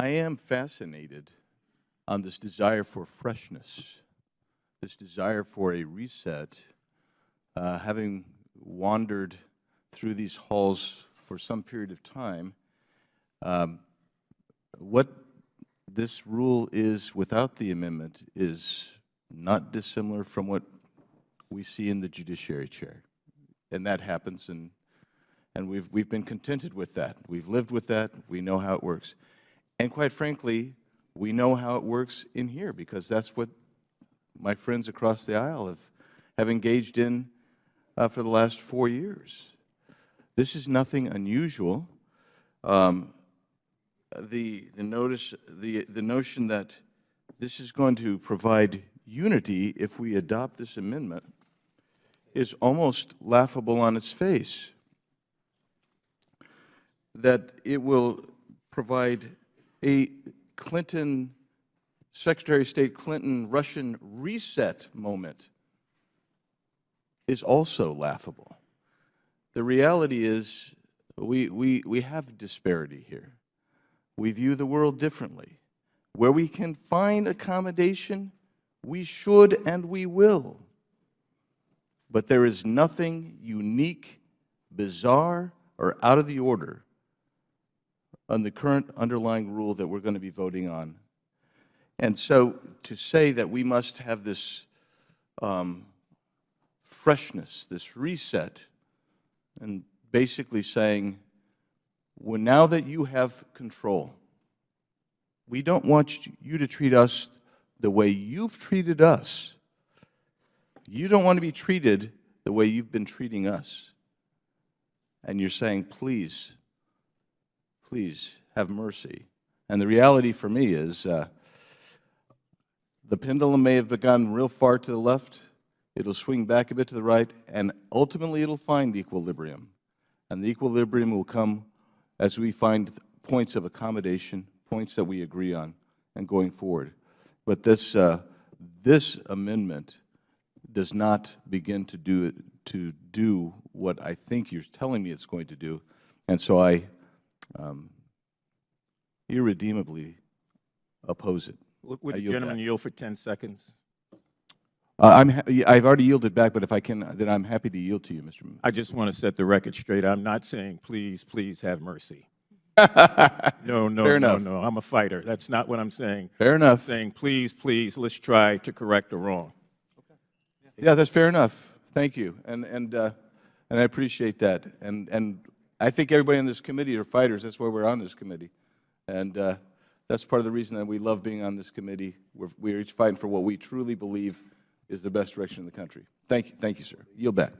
I am fascinated on this desire for freshness, this desire for a reset. Having wandered through these halls for some period of time, what this rule is without the amendment is not dissimilar from what we see in the judiciary chair. And that happens, and we've been contented with that. We've lived with that. We know how it works. And quite frankly, we know how it works in here, because that's what my friends across the aisle have engaged in for the last 4 years. This is nothing unusual. The notion that this is going to provide unity if we adopt this amendment is almost laughable on its face. That it will provide a Secretary of State Clinton Russian reset moment is also laughable. The reality is we have disparity here. We view the world differently. Where we can find accommodation, we should and we will. But there is nothing unique, bizarre, or out of the order on the current underlying rule that we're going to be voting on. And so to say that we must have this freshness, this reset, and basically saying, well, now that you have control, we don't want you to treat us the way you've treated us. You don't want to be treated the way you've been treating us. And you're saying, please, please have mercy. And the reality for me is the pendulum may have gone real far to the left. It'll swing back a bit to the right, and ultimately it'll find equilibrium. And the equilibrium will come as we find points of accommodation, points that we agree on, and going forward. But this amendment does not begin to do what I think you're telling me it's going to do, and so I irredeemably oppose it. Would the gentleman yield for 10 seconds? I've already yielded back, but if I can, then I'm happy to yield to you, Mr. I just want to set the record straight. I'm not saying, please, please have mercy. No, Fair enough. no. I'm a fighter. That's not what I'm saying. Fair enough. I'm saying, please, please, let's try to correct the wrong. Okay. Yeah, that's fair enough. Thank you, and I appreciate that. And I think everybody on this committee are fighters. That's why we're on this committee, and that's part of the reason that we love being on this committee. We're each fighting for what we truly believe is the best direction in the country. Thank you, sir. Yield back.